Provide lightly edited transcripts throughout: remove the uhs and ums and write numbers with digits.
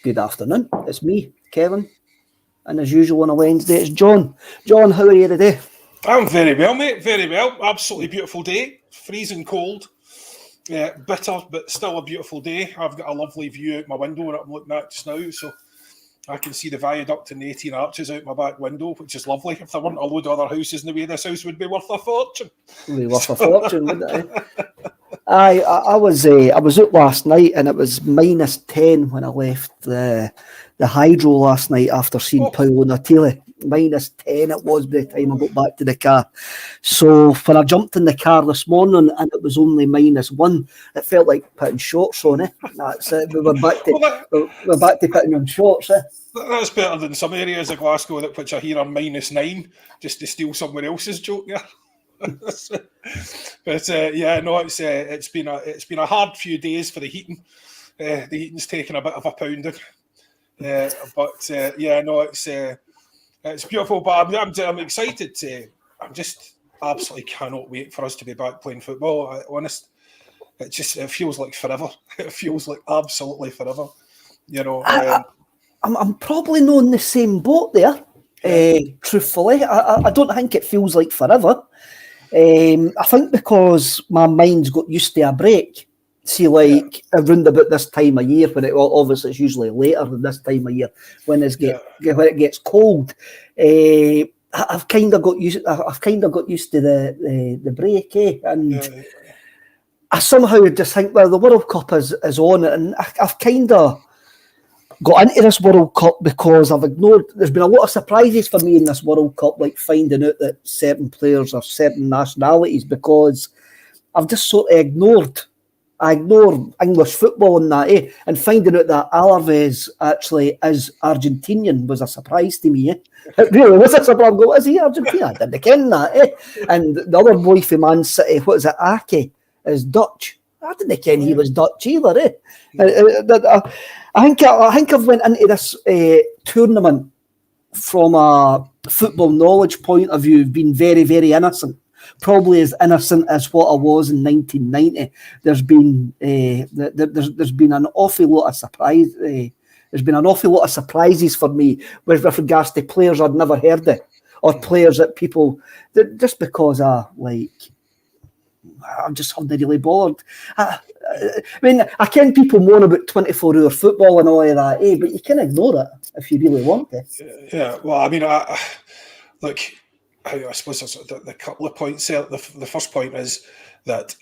Good afternoon. It's me, Kevin. And as usual on a Wednesday, it's John. John, how are you today? I'm very well, mate. Very well. Absolutely beautiful day. Freezing cold. Bitter, but still a beautiful day. I've got a lovely view out my window that I'm looking at just now, so I can see the viaduct and the 18 arches out my back window, which is lovely. If there weren't a load of other houses in the way, this house would be worth a fortune. It would be worth a fortune, wouldn't it? I was out last night and it was -10 when I left the hydro last night after seeing Paolo Natile. -10 it was by the time I got back to the car. So when I jumped in the car this morning and it was only -1, it felt like putting shorts on it. That's it. We're back to putting on shorts. That's better than some areas of Glasgow which I hear are -9, just to steal someone else's joke. Yeah. But it's been a hard few days for the heating. The heating's taken a bit of a pounding. It's beautiful. But I'm excited I'm just absolutely cannot wait for us to be back playing football. It feels like forever. It feels like absolutely forever. You know. I'm probably not in the same boat there. Truthfully, I don't think it feels like forever. I think because my mind's got used to a break. See, around about this time of year, when obviously it's usually later than this time of year, when it gets cold. I've kind of got used to the break, and I somehow just think, well, the World Cup is on, and I've kind of got into this World Cup because I've ignored. There's been a lot of surprises for me in this World Cup, like finding out that certain players are certain nationalities, because I've just sort of ignored. I ignore English football and that, and finding out that Alaves actually is Argentinian was a surprise to me. It really was a surprise. Is he Argentina? I didn't ken that. And the other boy from Man City, what is it, Ake, is Dutch. I didn't ken he was Dutch either. I think I've went into this tournament from a football knowledge point of view, being very, very innocent. Probably as innocent as what I was in 1990. There's been an awful lot of surprise. There's been an awful lot of surprises for me with regards to players I'd never heard of, or players that people just because I'm just not really bothered. I mean, I ken people moan about 24-hour football and all of that, but you can ignore it if you really want to. Yeah, well, I mean, I suppose there's the couple of points there. The first point is that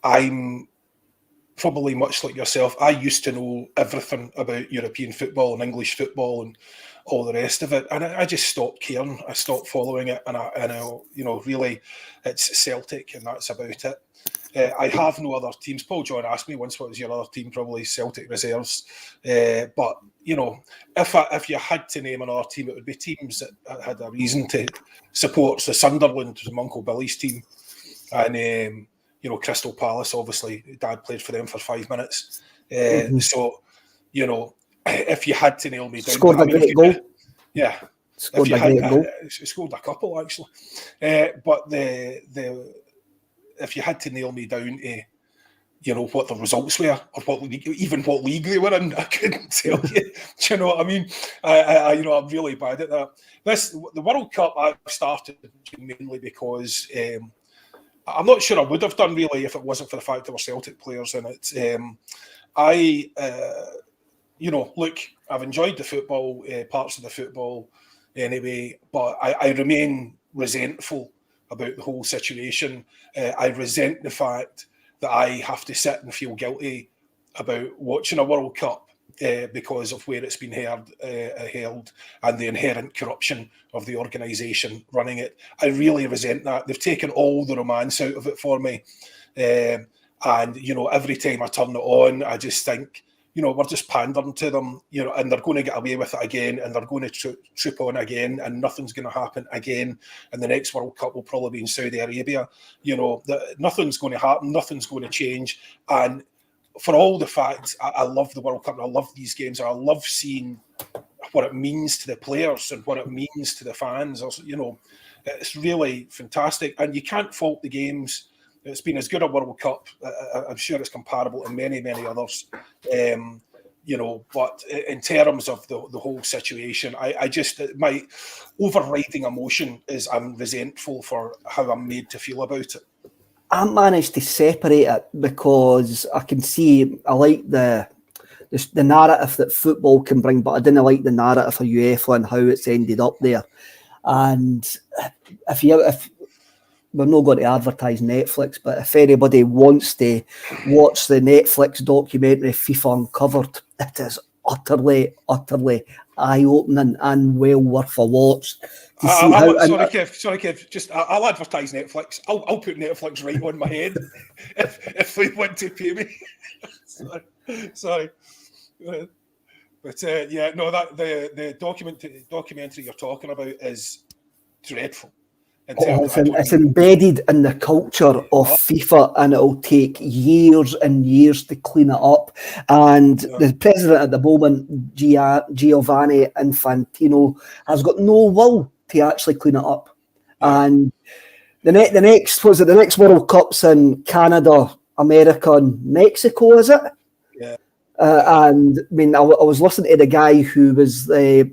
I'm probably much like yourself. I used to know everything about European football and English football and all the rest of it, and I just stopped caring. I stopped following it, and I really, it's Celtic, and that's about it. I have no other teams. Paul John asked me once, what was your other team? Probably Celtic reserves. But, if you had to name another team, it would be teams that had a reason to support. So Sunderland was my Uncle Billy's team. And, Crystal Palace, obviously, Dad played for them for 5 minutes. So, if you had to nail me down... Scored a great goal. Yeah. Scored a great goal. Scored a couple, actually. But if you had to nail me down to, what the results were, or what league they were in, I couldn't tell you. Do you know what I mean? I'm really bad at that. The World Cup I've started mainly because I'm not sure I would have done really if it wasn't for the fact there were Celtic players in it. Look, I've enjoyed the football, parts of the football anyway, but I remain resentful about the whole situation. I resent the fact that I have to sit and feel guilty about watching a World Cup because of where it's been held and the inherent corruption of the organisation running it. I really resent that. They've taken all the romance out of it for me. And, every time I turn it on, I just think, we're just pandering to them, and they're going to get away with it again, and they're going to troop on again, and nothing's going to happen again. And the next World Cup will probably be in Saudi Arabia. Nothing's going to happen, nothing's going to change. And for all the facts, I love the World Cup, and I love these games, and I love seeing what it means to the players and what it means to the fans. It's really fantastic, and you can't fault the games. It's been as good a World Cup. I'm sure it's comparable to many, many others. but in terms of the whole situation, I just, my overriding emotion is I'm resentful for how I'm made to feel about it. I managed to separate it because I can see, I like the narrative that football can bring, but I didn't like the narrative for UEFA and how it's ended up there. And if we're not going to advertise Netflix, but if anybody wants to watch the Netflix documentary FIFA Uncovered, it is utterly eye-opening and well worth a watch. Sorry, Kev. Just I'll advertise Netflix. I'll put Netflix right on my head if they want to pay me. sorry. But that the documentary you're talking about is dreadful. It's embedded in the culture of FIFA, and it'll take years and years to clean it up. And the president at the moment, Giovanni Infantino, has got no will to actually clean it up. And the next World Cup's in Canada, America, and Mexico, is it? Yeah. And I mean, I was listening to the guy who was the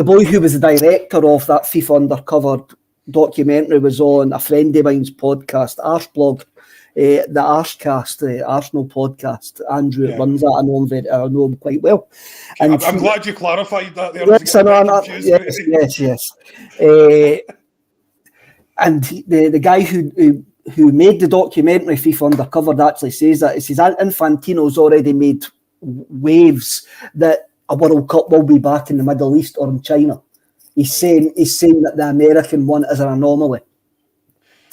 boy who was the director of that FIFA Undercover documentary was on a friend of mine's podcast, Arseblog, the Arsecast, the Arsenal podcast. Andrew runs that. I know him quite well. And I'm glad you clarified that there. Yes. And the guy who made the documentary FIFA Undercover actually says that. He says Infantino's already made waves that a World Cup will be back in the Middle East or in China. He's saying that the American one is an anomaly.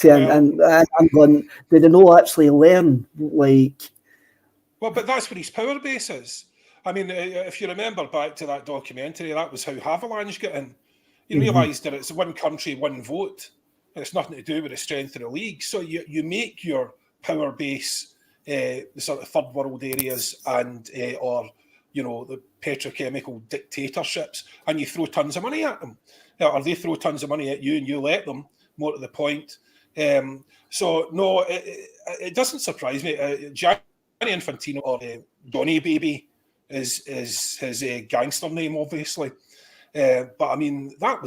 And I'm going, did they not actually learn? But that's where his power base is. I mean, if you remember back to that documentary, that was how Havelange got in. You realise that it's one country, one vote. And it's nothing to do with the strength of the league. So you make your power base the sort of third world areas and or the petrochemical dictatorships, and you throw tons of money at them, or they throw tons of money at you and you let them. More to the point. So no, it doesn't surprise me. Gianni Infantino, or Donny Baby, is his gangster name, obviously. But I mean, that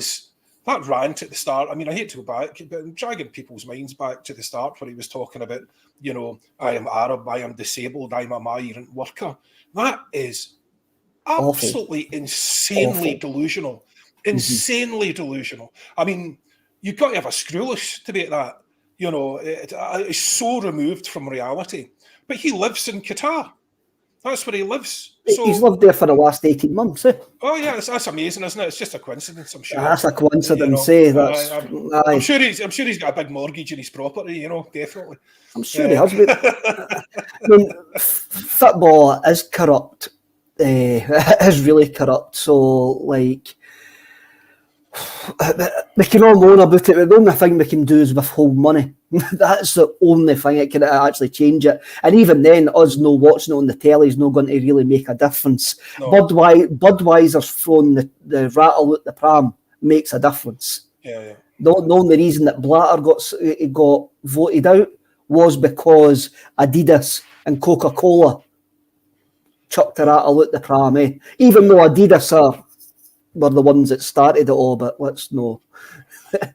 rant at the start. I mean, I hate to go back, but I'm dragging people's minds back to the start where he was talking about, I am Arab, I am disabled, I'm a migrant worker. That is absolutely insanely delusional. Insanely delusional. I mean, you've got to have a screwlish to be at that. It's so removed from reality. But he lives in Qatar. That's where he lives. So, he's lived there for the last 18 months. Oh yeah, that's amazing, isn't it? It's just a coincidence, I'm sure. That's a coincidence. I'm sure he's got a big mortgage in his property. Definitely. I'm sure he has. I mean, football is corrupt. Is really corrupt. So we can all moan about it, but the only thing we can do is withhold money. That's the only thing that can actually change it. And even then, us no watching it on the telly is not going to really make a difference. No. Budweiser's throwing the rattle at the pram makes a difference. Yeah. The only reason that Blatter got voted out was because Adidas and Coca-Cola chucked a rattle at the pram. Even though Adidas were the ones that started it all, but let's know.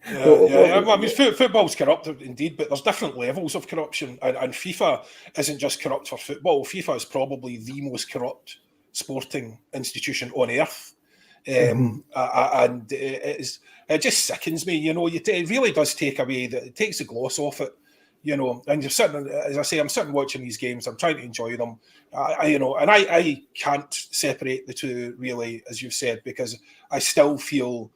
I mean, football's corrupt indeed, but there's different levels of corruption, and FIFA isn't just corrupt for football. FIFA is probably the most corrupt sporting institution on earth, and it just sickens me. It really does take away it takes the gloss off it. And you're sitting, as I say, I'm sitting watching these games. I'm trying to enjoy them. I can't separate the two really, as you've said, because I still feel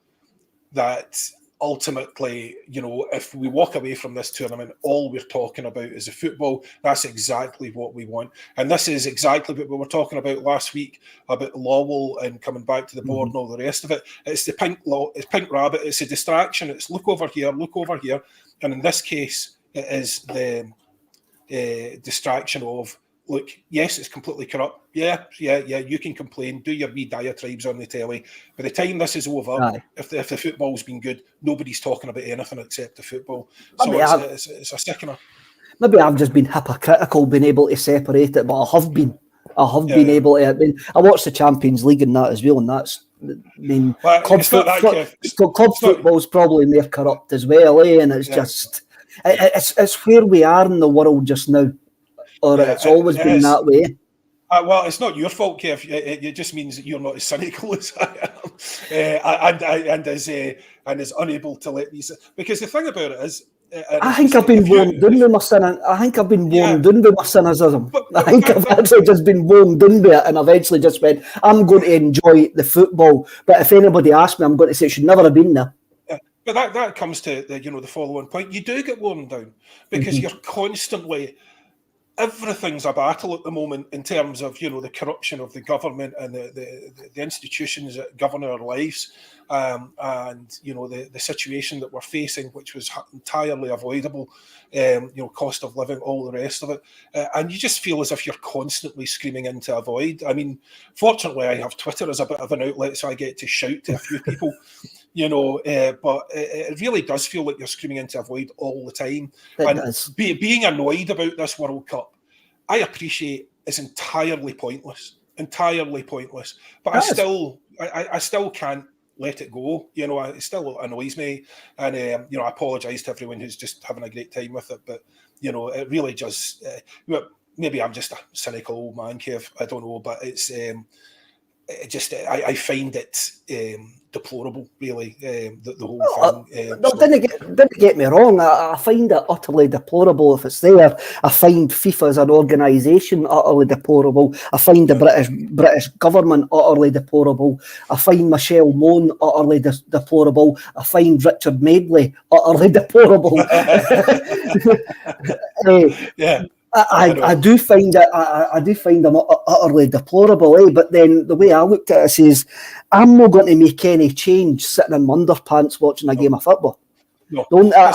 that ultimately, if we walk away from this tournament, all we're talking about is the football. That's exactly what we want. And this is exactly what we were talking about last week about Lowell and coming back to the board and all the rest of it. It's the pink rabbit. It's a distraction. It's look over here. And in this case, it is the distraction of, look, yes, it's completely corrupt. Yeah, you can complain, do your wee diatribes on the telly. By the time this is over, if the football's been good, nobody's talking about anything except the football. So it's a sickener. Maybe I've just been hypocritical being able to separate it, but I have been. I have been able to. I mean, I watched the Champions League and that as well, and that's. I mean, club football's probably more corrupt as well, and it's just it's where we are in the world just now, or it's always been that way. Well, it's not your fault, Kev. It just means that you're not as cynical as I am, and as unable to let these. Because the thing about it is, I think I've been worn down with my cynicism. I think I've actually just been worn down with it, and eventually just went, I'm going to enjoy the football. But if anybody asks me, I'm going to say it should never have been there. But that comes to the following point. You do get worn down because you're constantly. Everything's a battle at the moment in terms of the corruption of the government and the institutions that govern our lives, and the situation that we're facing, which was entirely avoidable. Cost of living, all the rest of it, and you just feel as if you're constantly screaming into a void. I mean, fortunately, I have Twitter as a bit of an outlet, so I get to shout to a few people. But it really does feel like you're screaming into a void all the time. Being annoyed about this World Cup, I appreciate, is entirely pointless. But I still can't let it go. It still annoys me, and I apologise to everyone who's just having a great time with it. But it really just maybe I'm just a cynical old man, Kev. I don't know, but it's I find it deplorable, really, the whole thing. Didn't get me wrong. I find it utterly deplorable if it's there. I find FIFA as an organisation utterly deplorable. I find the British government utterly deplorable. I find Michelle Mone utterly deplorable. I find Richard Madeley utterly deplorable. I do find them utterly deplorable, but then the way I looked at it is, I'm not going to make any change sitting in my underpants watching a game of football. No, I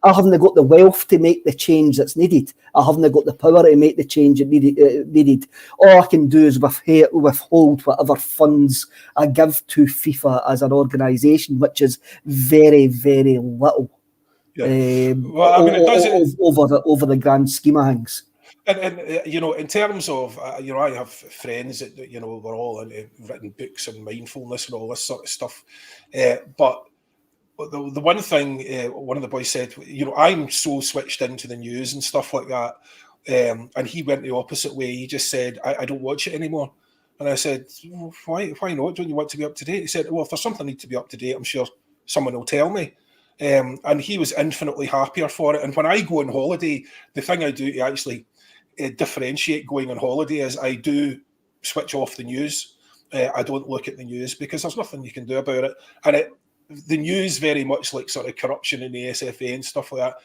haven't got the wealth to make the change that's needed. I haven't got the power to make the change needed. All I can do is withhold whatever funds I give to FIFA as an organisation, which is very, very little. Over the grand scheme of things. And in terms of, I have friends that, we're all into written books and mindfulness and all this sort of stuff. But the one thing, one of the boys said, I'm so switched into the news and stuff like that. And he went the opposite way. He just said, I don't watch it anymore. And I said, well, why not? Don't you want to be up to date? He said, well, if there's something I need to be up to date, I'm sure someone will tell me. And he was infinitely happier for it. And when I go on holiday, the thing I do to actually differentiate going on holiday is I do switch off the news. I don't look at the news because there's nothing you can do about it. And the news, very much like sort of corruption in the SFA and stuff like that,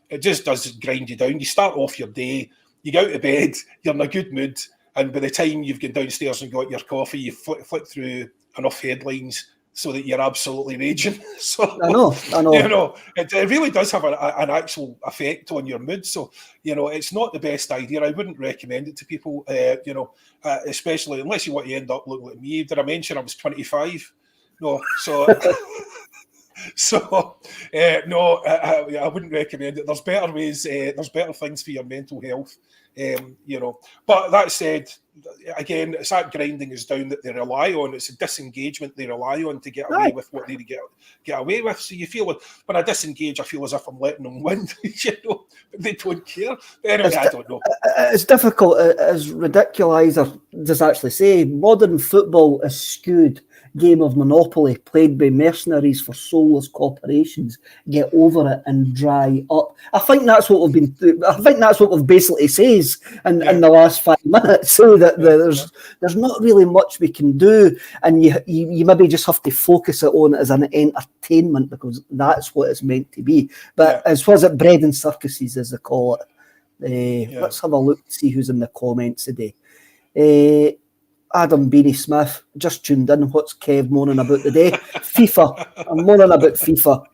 it just does grind you down. You start off your day, you get out of bed, you're in a good mood, and by the time you've gone downstairs and got your coffee, you flick through enough headlines so that you're absolutely raging. So I know. It really does have an actual effect on your mood. So it's not the best idea. I wouldn't recommend it to people. Especially unless you want to end up looking like me. Did I mention I was 25? No. So. No, I wouldn't recommend it. There's better ways. There's better things for your mental health. But that said, again, it's that grinding us down that they rely on. It's a disengagement they rely on to get away with what they get away with. So you feel like when I disengage, I feel as if I'm letting them win. But they don't care. But anyway, I don't know. It's difficult. As Ridiculizer does actually say, modern football is skewed game of Monopoly played by mercenaries for soulless corporations. Get over it and dry up. I think that's what we've basically says in the last 5 minutes. So that there's not really much we can do, and you maybe just have to focus it on as an entertainment because that's what it's meant to be. But as far as it bread and circuses as they call it, let's have a look to see who's in the comments today. Adam Beanie Smith just tuned in. What's Kev moaning about today? FIFA. I'm moaning about FIFA.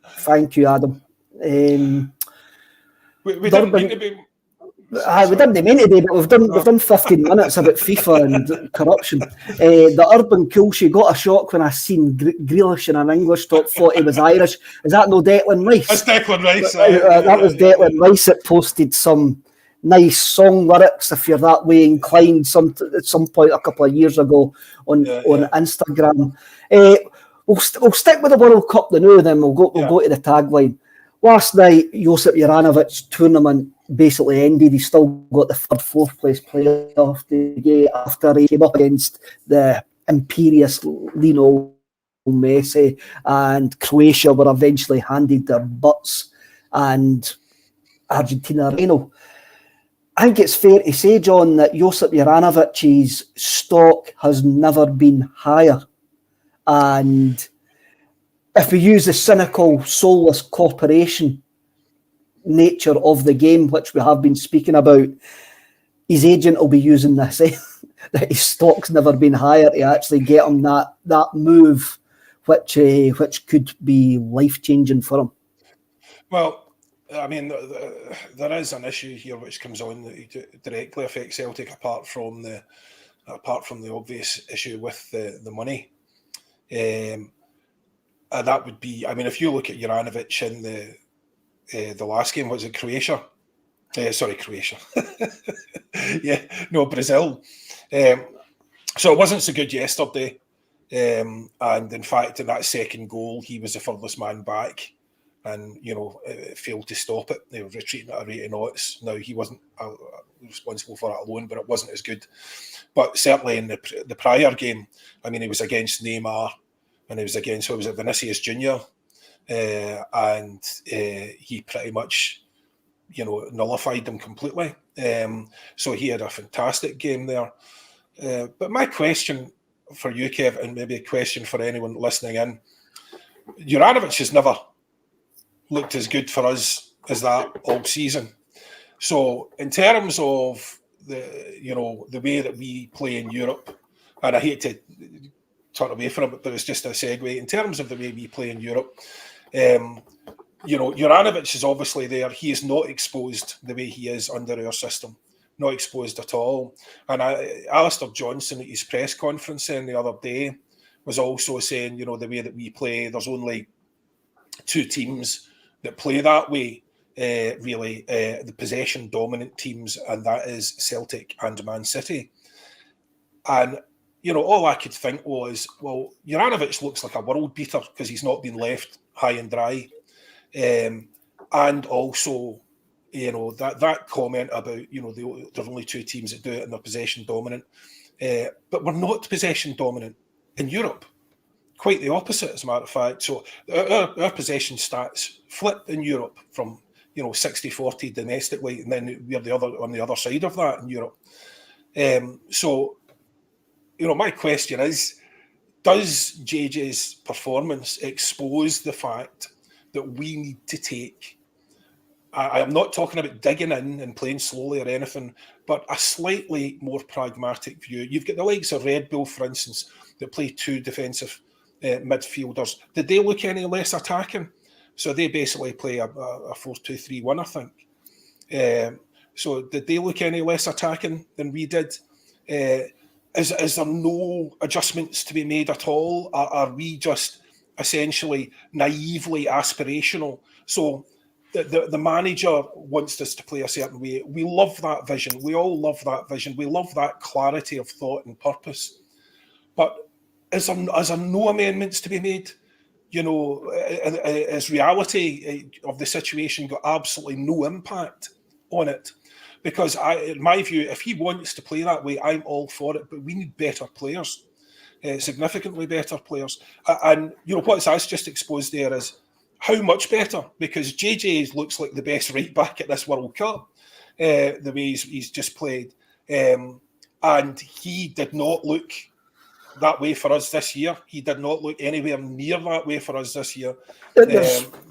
Thank you, Adam. We didn't mean to be. We didn't mean today, but we've done 15 minutes about FIFA and corruption. The Urban Cool, she got a shock when I seen Grealish in an English top, thought he was Irish. Is that no Declan Rice? That's Declan Rice. That was Declan Rice that posted some nice song lyrics if you're that way inclined. At some point a couple of years ago on Instagram. We'll stick with the World Cup now. Then we'll go to the tagline. Last night, Josip Uranovic's tournament basically ended. He still got the fourth place playoff to get after he came up against the imperious Lionel Messi, and Croatia were eventually handed their butts, and Argentina Reno. I think it's fair to say, John, that Josip Uranovic's stock has never been higher. And if we use the cynical, soulless cooperation nature of the game, which we have been speaking about, his agent will be using this, that his stock's never been higher to actually get him that move, which could be life-changing for him. Well, I mean, there is an issue here which comes on that directly affects Celtic, apart from the obvious issue with the money. And that would be, I mean, if you look at Uranovic in the last game, was it Croatia? Croatia. Brazil. So it wasn't so good yesterday. And in fact, in that second goal, he was the furthest man back, and failed to stop it. They were retreating at a rate of knots. Now, he wasn't responsible for that alone, but it wasn't as good. But certainly in the prior game, I mean, he was against Neymar, and he was against, Vinicius Junior, and he pretty much, nullified them completely. So he had a fantastic game there. But my question for you, Kev, and maybe a question for anyone listening in, Uranovic has never looked as good for us as that all season. So in terms of the way that we play in Europe, and I hate to turn away from it, but it's just a segue. In terms of the way we play in Europe, Uranovic is obviously there. He is not exposed the way he is under our system. Not exposed at all. And Alistair Johnson at his press conference the other day was also saying, the way that we play, there's only two teams that play that way, really, the possession dominant teams, and that is Celtic and Man City. And, all I could think was, well, Uranovic looks like a world beater because he's not been left high and dry. And also, that comment about, there are only two teams that do it and they're possession dominant. But we're not possession dominant in Europe. Quite the opposite, as a matter of fact. So our possession stats flip in Europe from 60-40 domestically, and then we're on the other side of that in Europe. So my question is, does JJ's performance expose the fact that we need to take, I am not talking about digging in and playing slowly or anything, but a slightly more pragmatic view? You've got the likes of Red Bull, for instance, that play two defensive midfielders. Did they look any less attacking? So they basically play a 4-2-3-1, I think. So did they look any less attacking than we did? Is there no adjustments to be made at all? Are we just essentially naively aspirational? So the manager wants us to play a certain way. We love that vision. We all love that vision. We love that clarity of thought and purpose. But is there no amendments to be made? Has reality of the situation got absolutely no impact on it? Because in my view, if he wants to play that way, I'm all for it. But we need better players, significantly better players. And what that's just exposed there is how much better, because JJ looks like the best right back at this World Cup, the way he's just played. And he did not look that way for us this year. He did not look anywhere near that way for us this year.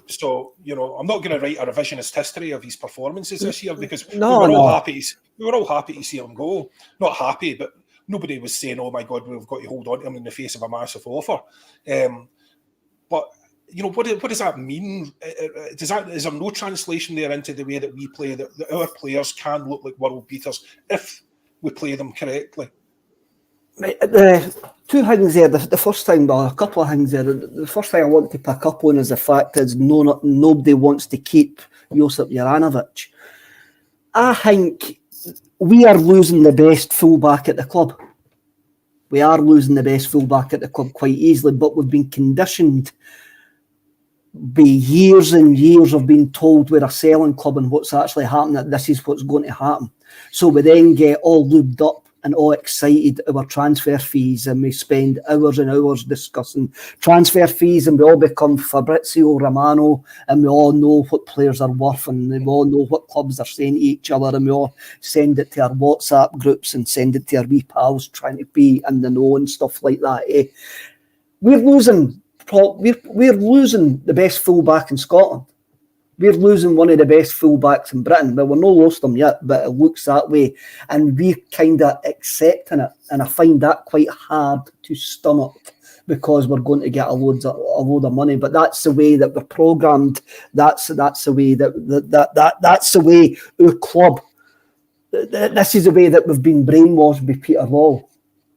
So, I'm not going to write a revisionist history of his performances this year, because we were all happy to see him go. Not happy, but nobody was saying, oh my God, we've got to hold on to him in the face of a massive offer. But what does that mean? Is there no translation there into the way that we play, that our players can look like world beaters if we play them correctly? The two things there. The first thing, well, a couple of things there. The first thing I want to pick up on is the fact is nobody wants to keep Josip Uranovic. I think we are losing the best fullback at the club. We are losing the best fullback at the club quite easily, but we've been conditioned by years and years of being told we're a selling club and what's actually happening, that this is what's going to happen. So we then get all lubed up and all excited about transfer fees, and we spend hours and hours discussing transfer fees, and we all become Fabrizio Romano, and we all know what players are worth, and we all know what clubs are saying to each other, and we all send it to our WhatsApp groups and send it to our wee pals trying to be in the know and stuff like that. We're losing the best fullback in Scotland. We're losing one of the best fullbacks in Britain. Well, we're not lost them yet, but it looks that way. And we're kind of accepting it. And I find that quite hard to stomach, because we're going to get a load of money. But that's the way that we're programmed. That's the way that's the way our club. This is the way that we've been brainwashed by Peter Wall.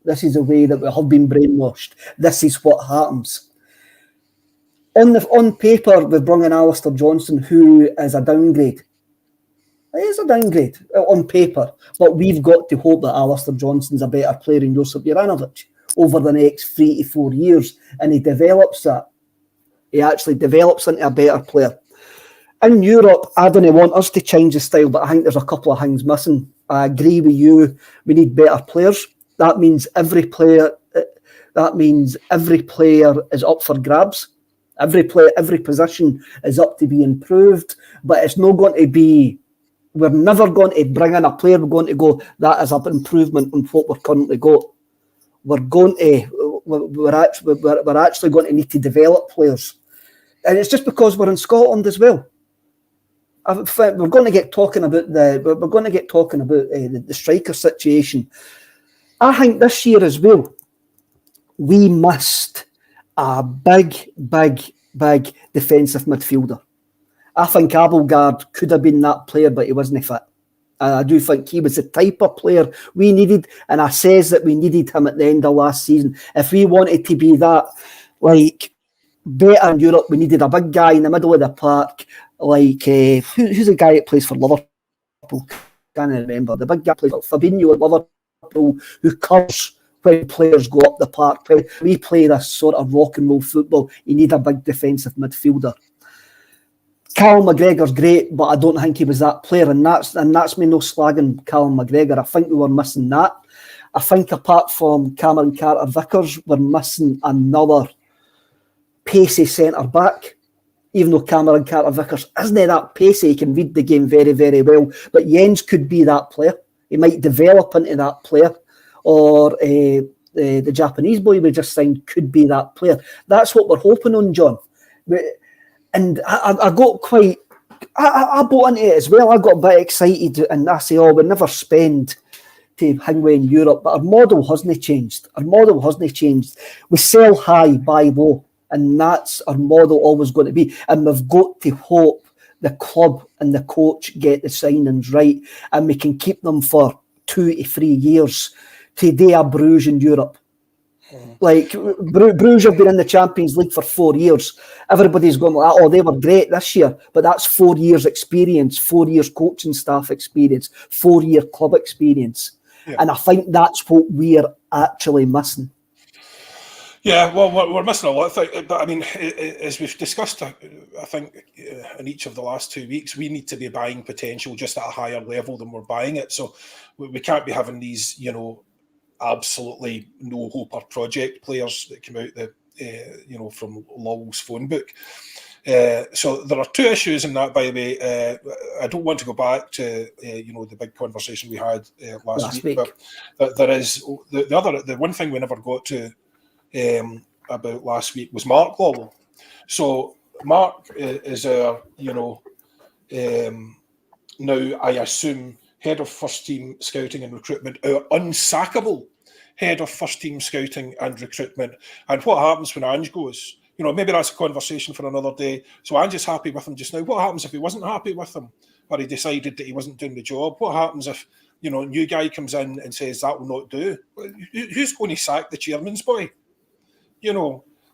This is the way that we have been brainwashed. This is what happens. On paper, we've brought in Alistair Johnston, who is a downgrade. It is a downgrade on paper, but we've got to hope that Alistair Johnston's a better player than Josip Uranovic over the next 3 to 4 years, and he develops that. He actually develops into a better player. In Europe, I don't want us to change the style, but I think there's a couple of things missing. I agree with you. We need better players. That means every player is up for grabs. Every position is up to be improved, but it's not going to be. We're never going to bring in a player. We're going to go, that is an improvement on what we're currently got. We're actually going to need to develop players, and it's just because we're in Scotland as well. We're going to get talking about the striker situation. I think this year as well, we missed a big defensive midfielder. I think Abelgard could have been that player, but he wasn't fit. I do think he was the type of player we needed, and I says that we needed him at the end of last season. If we wanted to be that, like, better in Europe, we needed a big guy in the middle of the park, like, who's the guy that plays for Liverpool? Can't remember. The big guy plays for Fabinho at Liverpool, who covers when players go up the park. We play this sort of rock and roll football. You need a big defensive midfielder. Callum McGregor's great, but I don't think he was that player, and that's me no slagging Callum McGregor. I think we were missing that. I think apart from Cameron Carter-Vickers, we're missing another pacey centre back. Even though Cameron Carter-Vickers isn't that pacey, he can read the game very, very well. But Jenz could be that player. He might develop into that player. Or the Japanese boy we just signed could be that player. That's what we're hoping on, John. And I got quite... I bought into it as well. I got a bit excited, and I say, we'll never spend to hang away in Europe. But our model hasn't changed. We sell high, buy low. And that's our model always going to be. And we've got to hope the club and the coach get the signings right, and we can keep them for 2 to 3 years. Today, a Bruges in Europe. Like, Bruges have been in the Champions League for 4 years. Everybody's going like, they were great this year. But that's 4 years experience, 4 years coaching staff experience, 4-year club experience. Yeah. And I think that's what we're actually missing. Yeah, well, we're missing a lot of things. But, I mean, as we've discussed, I think, in each of the last 2 weeks, we need to be buying potential just at a higher level than we're buying it. So we can't be having these, absolutely no hope or project players that come out from Lowell's phone book. So there are two issues in that, by the way. I don't want to go back to the big conversation we had last week, but there is the one thing we never got to about last week was Mark Lowell. So Mark is our now I assume head of first team scouting and recruitment, our unsackable head of first team scouting and recruitment. And what happens when Ange goes? Maybe that's a conversation for another day. So Ange is happy with him just now. What happens if he wasn't happy with him, or he decided that he wasn't doing the job? What happens if a new guy comes in and says that will not do? Who's going to sack the chairman's boy?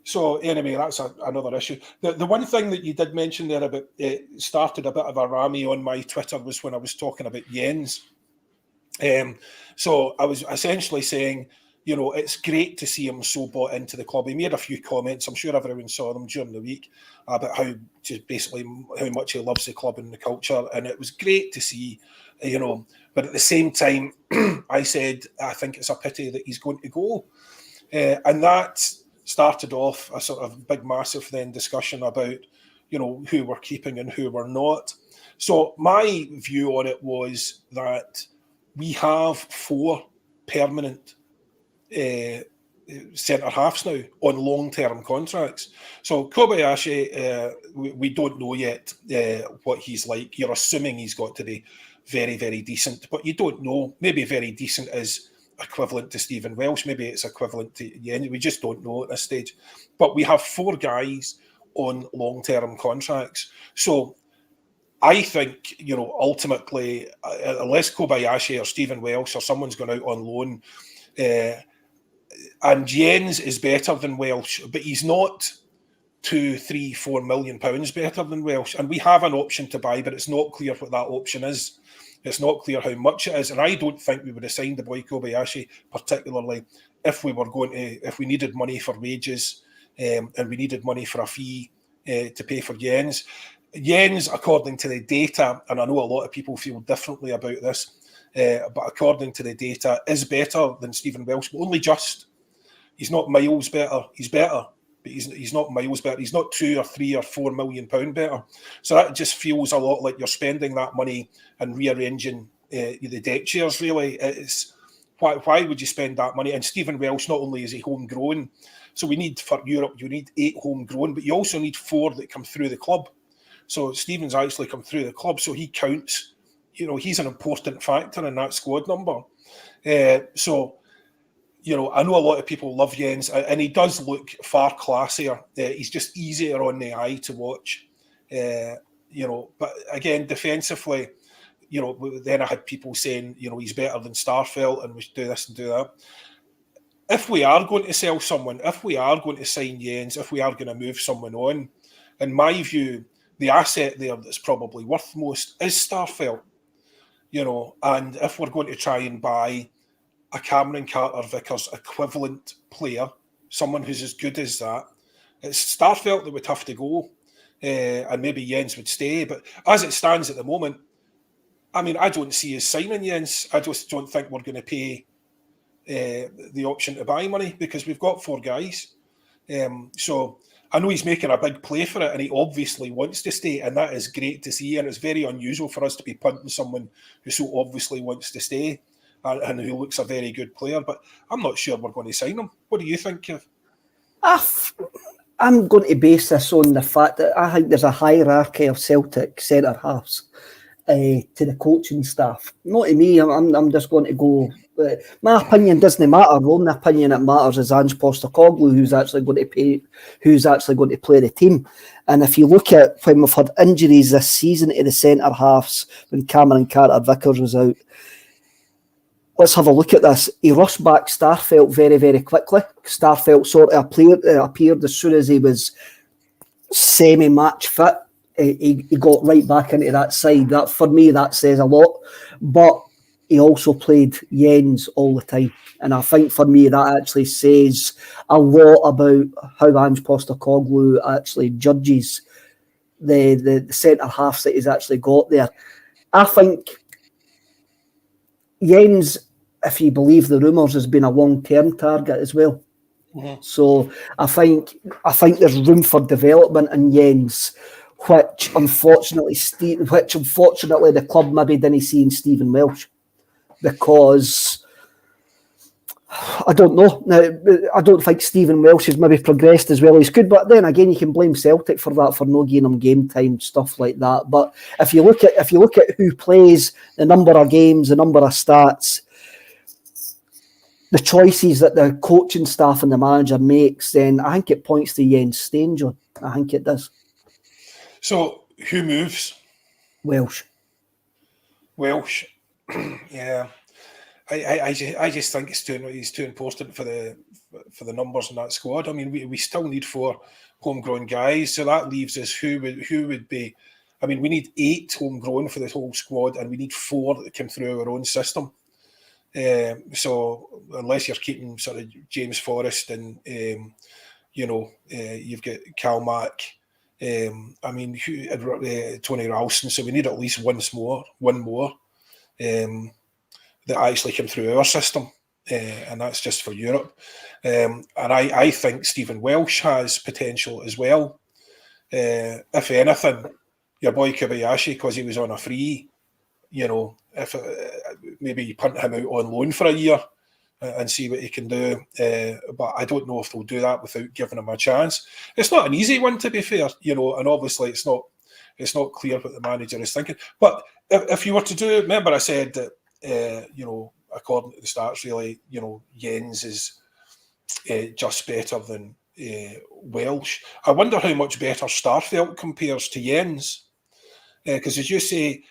So anyway, that's another issue. The one thing that you did mention there about it started a bit of a rammy on my Twitter was when I was talking about Jenz. So I was essentially saying, you know, it's great to see him so bought into the club. He made a few comments, I'm sure everyone saw them during the week, about how much he loves the club and the culture, and it was great to see, you know. But at the same time, I said I think it's a pity that he's going to go, and that started off a sort of big, massive then discussion about, you know, who we're keeping and who we're not. So my view on it was that we have 4 permanent centre halves now on long-term contracts. So Kobayashi, we don't know yet what he's like. You're assuming he's got to be very, very decent, but you don't know. Maybe very decent is equivalent to Stephen Welsh. Maybe it's equivalent to Jenz. We just don't know at this stage. But we have 4 guys on long-term contracts. So I think, you know, ultimately, unless Kobayashi or Stephen Welsh or someone's gone out on loan, and Jenz is better than Welsh, but he's not 2, 3, 4 million pounds better than Welsh. And we have an option to buy, but it's not clear what that option is. It's not clear how much it is. And I don't think we would have signed the boy Kobayashi, particularly if we needed money for wages and we needed money for a fee to pay for Jenz. Jenz, according to the data, and I know a lot of people feel differently about this, but according to the data, is better than Stephen Welsh, but only just. He's not miles better. He's better, but he's not miles better. He's not 2 or 3 or 4 million pound better. So that just feels a lot like you're spending that money and rearranging the deck chairs, really. It's why would you spend that money? And Stephen Welsh, not only is he homegrown, so we need for Europe, you need 8 homegrown, but you also need 4 that come through the club. So Stephen's actually come through the club, so he counts. You know, he's an important factor in that squad number. So, you know, I know a lot of people love Jenz, and he does look far classier. He's just easier on the eye to watch. You know, but again, defensively, you know, then I had people saying, you know, he's better than Starfelt and we should do this and do that. If we are going to sell someone, if we are going to sign Jenz, if we are going to move someone on, in my view, the asset there that's probably worth most is Starfelt. You know, and if we're going to try and buy a Cameron Carter-Vickers equivalent player, someone who's as good as that, it's Starfelt that would have to go, and maybe Jenz would stay. But as it stands at the moment, I mean, I don't see us signing Jenz. I just don't think we're going to pay the option to buy money because we've got 4 guys. So I know he's making a big play for it and he obviously wants to stay, and that is great to see. And it's very unusual for us to be punting someone who so obviously wants to stay and who looks a very good player. But I'm not sure we're going to sign him. What do you think, Kev? I'm going to base this on the fact that I think there's a hierarchy of Celtic centre halves to the coaching staff. Not to me. I'm just going to go. My opinion doesn't matter. The only opinion that matters is Ange Postecoglou, who's actually going to play the team. And if you look at when we've had injuries this season to the centre halves, when Cameron Carter-Vickers was out, let's have a look at this. He rushed back Starfelt very, very quickly. Starfelt sort of appeared as soon as he was semi-match fit. He got right back into that side. That, for me, that says a lot. But he also played Jenz all the time. And I think for me, that actually says a lot about how Ange Postecoglou actually judges the centre halves that he's actually got there. I think Jenz, if you believe the rumours, has been a long-term target as well. Mm-hmm. So I think there's room for development in Jenz, which unfortunately the club maybe didn't see in Stephen Welsh, because I don't know. Now, I don't think Stephen Welsh has maybe progressed as well as he could, but then again, you can blame Celtic for that, for not giving him game time, stuff like that. But if you look at who plays, the number of games, the number of stats, the choices that the coaching staff and the manager makes, then I think it points to Jenz staying, John. I think it does. So, who moves? Welsh. Yeah. I just think he's too important for the numbers in that squad. I mean, we still need 4 homegrown guys, so that leaves us who would be. I mean, we need 8 homegrown for the whole squad, and we need 4 that come through our own system. So unless you're keeping sort of James Forrest and you've got Calmac, I mean Tony Ralston, so we need at least one more that actually came through our system, and that's just for Europe. And I think Stephen Welsh has potential as well. If anything, your boy Kobayashi, because he was on a free, if maybe you punt him out on loan for a year and see what he can do. But I don't know if they'll do that without giving him a chance. It's not an easy one, to be fair, and obviously it's not clear what the manager is thinking. But if you were to do, remember I said that, according to the stats, really, Jenz is just better than Welsh. I wonder how much better Starfelt compares to Jenz, because as you say,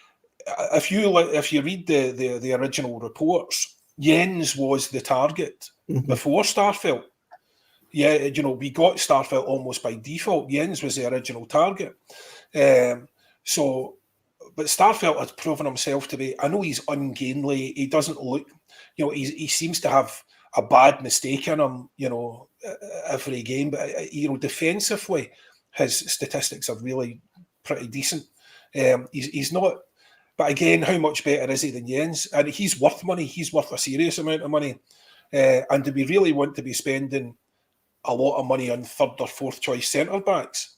if you read the original reports, Jenz was the target before Starfelt. Yeah, we got Starfelt almost by default. Jenz was the original target. But Starfelt has proven himself to be, I know he's ungainly, he doesn't look, he seems to have a bad mistake in him, every game, but, defensively, his statistics are really pretty decent. He's not, but again, how much better is he than Jenz? And he's worth money, he's worth a serious amount of money. And do we really want to be spending a lot of money on 3rd or 4th choice centre-backs?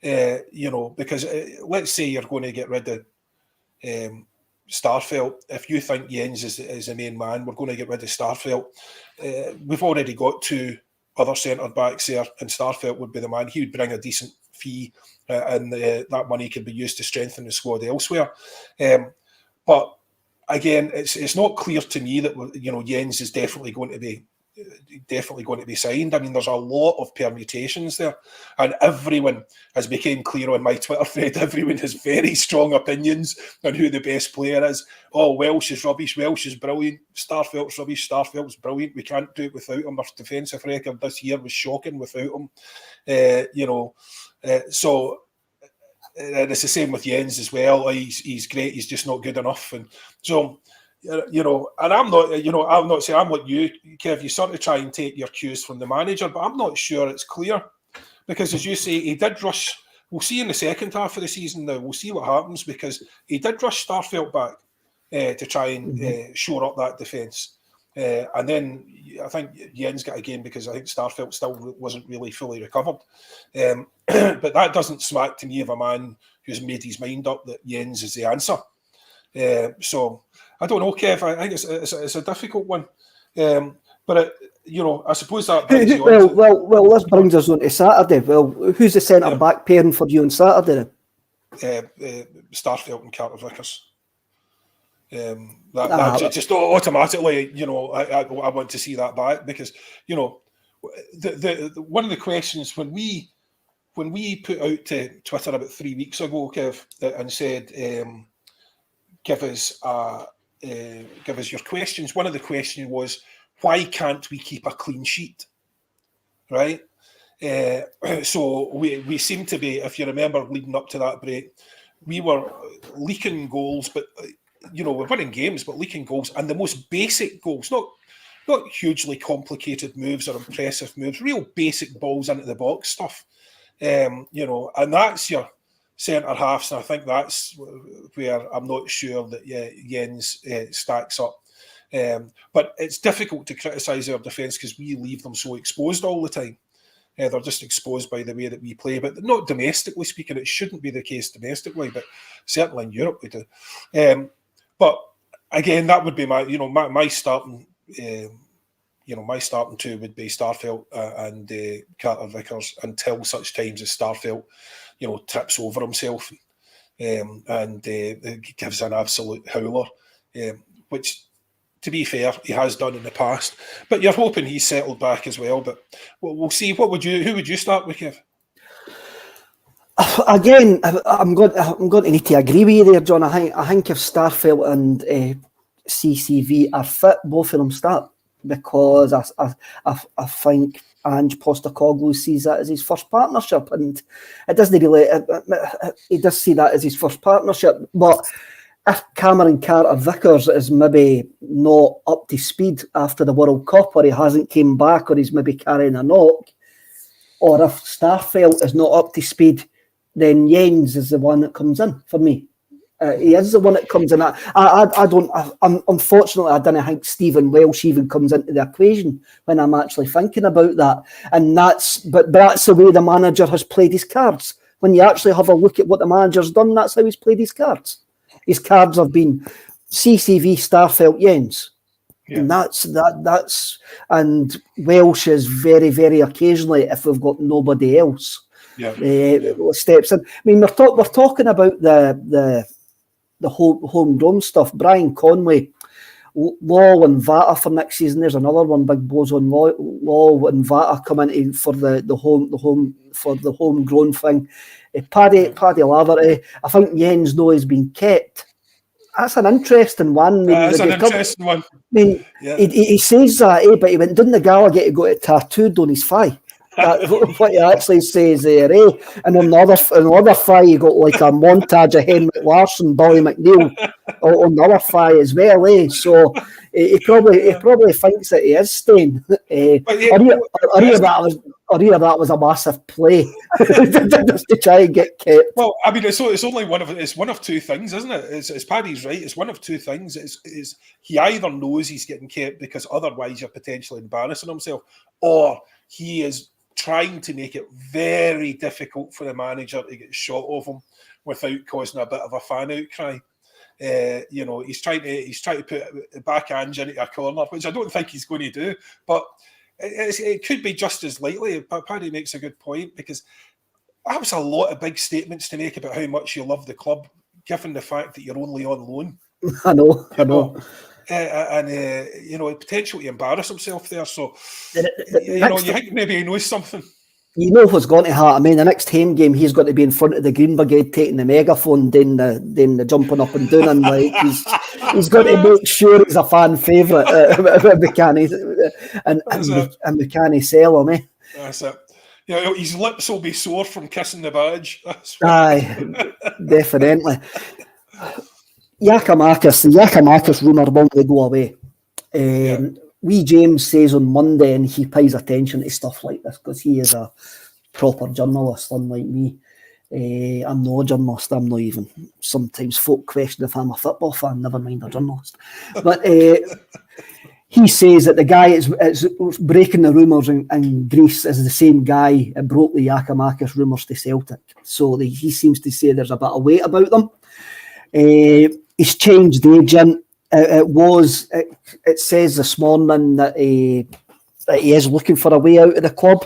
Because let's say you're going to get rid of Starfelt. If you think Jenz is the main man, we're going to get rid of Starfelt. We've already got 2 other centre-backs there, and Starfelt would be the man. He would bring a decent fee, and that money could be used to strengthen the squad elsewhere. But again, it's not clear to me that Jenz is definitely going to be signed. I mean, there's a lot of permutations there, and everyone has become clear on my Twitter thread. Everyone has very strong opinions on who the best player is. Oh, Welsh is rubbish, Welsh is brilliant, Starfelt's rubbish, Starfelt's brilliant, we can't do it without him. Our defensive record this year was shocking without him. So it's the same with Jenz as well. He's great, he's just not good enough. And so, and I'm not saying I'm like you, Kev, you sort of try and take your cues from the manager, but I'm not sure it's clear, because as you say, he did rush. We'll see in the second half of the season now, we'll see what happens, because he did rush Starfelt back to try and shore up that defence. And then I think Jenz got a game because I think Starfelt still wasn't really fully recovered. But that doesn't smack to me of a man who's made his mind up that Jenz is the answer. So I don't know, Kev. I think it's a difficult one. But I suppose that brings you on. Well, this brings us on to Saturday. Well, who's the centre back pairing for you on Saturday? Starfelt and Carter Vickers. That just automatically, I want to see that back, because the one of the questions when we put out to Twitter about 3 weeks ago, Kev, and said give us your questions. One of the questions was, why can't we keep a clean sheet? Right. So we seem to be, if you remember, leading up to that break, we were leaking goals, but we're winning games, but leaking goals, and the most basic goals, not hugely complicated moves or impressive moves, real basic balls into the box stuff. And that's your centre halves, and I think that's where I'm not sure that Jenz stacks up. But it's difficult to criticise our defence because we leave them so exposed all the time. They're just exposed by the way that we play, but not domestically speaking. It shouldn't be the case domestically, but certainly in Europe we do. But again, that would be my starting. My starting 2 would be Starfelt and Carter Vickers until such times as Starfelt, trips over himself and gives an absolute howler, which, to be fair, he has done in the past. But you're hoping he's settled back as well. But we'll see. Who would you start with, Kev? Again, I'm going to need to agree with you there, John. I think if Starfelt and CCV are fit, both of them start, because I think Ange Postecoglou sees that as his first partnership, and it doesn't really. He does see that as his first partnership, but if Cameron Carter-Vickers is maybe not up to speed after the World Cup, or he hasn't came back, or he's maybe carrying a knock, or if Starfelt is not up to speed, then Jenz is the one that comes in for me. He is the one that comes in. Unfortunately, I don't think Stephen Welsh even comes into the equation when I'm actually thinking about that. And that's the way the manager has played his cards. When you actually have a look at what the manager's done, that's how he's played his cards. His cards have been CCV, Starfelt, Jenz. Yeah. And that's and Welsh is very, very occasionally, if we've got nobody else, steps in. I mean, we're talking about the homegrown stuff. Brian Conway, Law and Vata for next season. There's another one. Big blows on Law and Vata coming in for the homegrown thing. Paddy Laverty. I think Jenz has been kept. That's an interesting one. That's an interesting one. I mean, he says that, but he went down the Gallagher to go to tattooed on his thigh. That's what he actually says there, And on the other thigh, you got like a montage of Henrik Larsson, Billy McNeil on the other thigh as well, So he probably thinks that he is staying. That was a massive play just to try and get kept. Well, I mean, it's only one of two things, isn't it? It's Paddy's right. It's one of two things. It's he either knows he's getting kept because otherwise you're potentially embarrassing himself, or he is trying to make it very difficult for the manager to get shot of him without causing a bit of a fan outcry. He's trying to put back Ange into a corner, which I don't think he's going to do, but it could be just as likely. Paddy makes a good point, because that was a lot of big statements to make about how much you love the club, given the fact that you're only on loan. I know. Potential to embarrass himself there. So, you think maybe he knows something. You know what's going to happen. I mean, the next home game, he's got to be in front of the Green Brigade taking the megaphone, doing the jumping up and down, and like he's got to make sure he's a fan favourite. We can't sell him. That's it. His lips will be sore from kissing the badge. Aye, definitely. The Giakoumakis rumour won't go away. Wee James says on Monday, and he pays attention to stuff like this because he is a proper journalist, unlike me. I'm not a journalist. I'm not even. Sometimes folk question if I'm a football fan, never mind a journalist. But he says that the guy is breaking the rumours in Greece is the same guy that broke the Giakoumakis rumours to Celtic. So he seems to say there's a bit of weight about them. He's changed agent. It says this morning that he is looking for a way out of the club.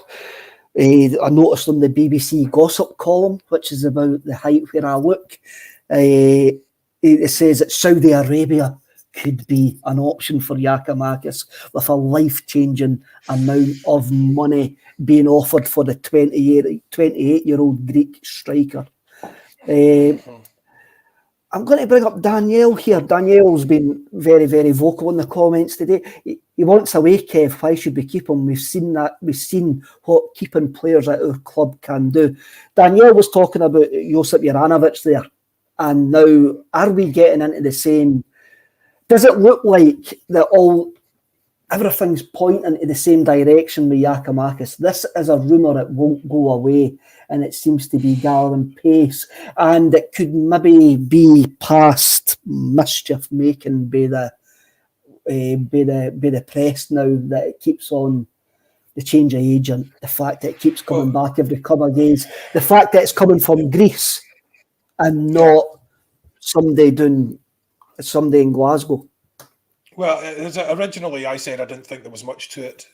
I noticed on the BBC gossip column, which is about the height where I look, it says that Saudi Arabia could be an option for Giakoumakis, with a life-changing amount of money being offered for the 28-year-old Greek striker. I'm going to bring up Danielle here. Danielle's been very, very vocal in the comments today. He wants away, Kev. Why should we keep him? We've seen that. We've seen what keeping players at our club can do. Danielle was talking about Josip Uranovic there. And now, are we getting into the same? Does it look like that everything's pointing in the same direction with Giakoumakis? This is a rumour that won't go away, and it seems to be gathering pace, and it could maybe be past mischief making by the press now, that it keeps on the change of agent, the fact that it keeps coming back every couple of days, the fact that it's coming from Greece and not somebody in Glasgow. Well, originally I said I didn't think there was much to it,